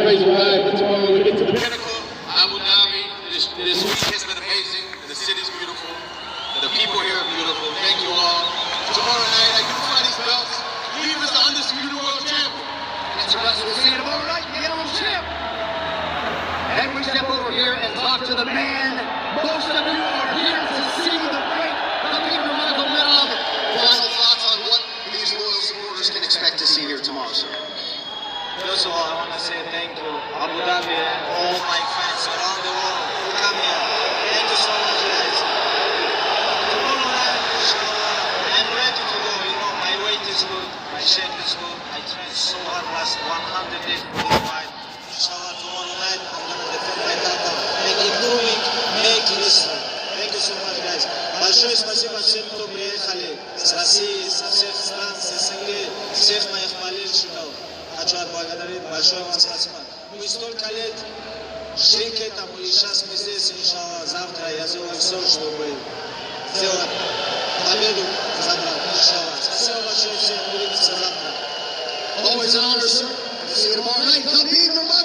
crazy ride, but tomorrow we get to the pinnacle, Abu Dhabi. This week has been amazing. The city's beautiful. The people here are beautiful. Thank you all. Tomorrow night, I unify these belts. Leave as the undisputed world champion. That's the rest we'll see you tomorrow night, the Yellow Champ. And we step over here and talk to the man. Most of you are here to see the great Khabib Nurmagomedov. Final thoughts on what these loyal supporters can expect to see here tomorrow, sir. First of all, I want to say thank you, Abu Dhabi, and all my fans around the world who come here. Thank you so much, guys. Tomorrow night, inshallah, I'm ready to go. You know, my weight is good, my shape is good. I trained so hard last 100 days for this fight. Inshallah, tomorrow night, I'm going to defend my title, make improving, make history. Thank you so much, guys. Большое спасибо всем, кто приехали с России, со всех стран, с СНГ, всех моих болельщиков. Хочу отблагодарить, большое вам спасибо. Мы столько лет шли к этому, и сейчас мы здесь, иншаллах, завтра я сделаю все, чтобы сделать победу забрать, иншаллах. Спасибо большое всем, увидимся завтра. Always an honor, sir. See you tomorrow night. Khabib Nurmagomedov.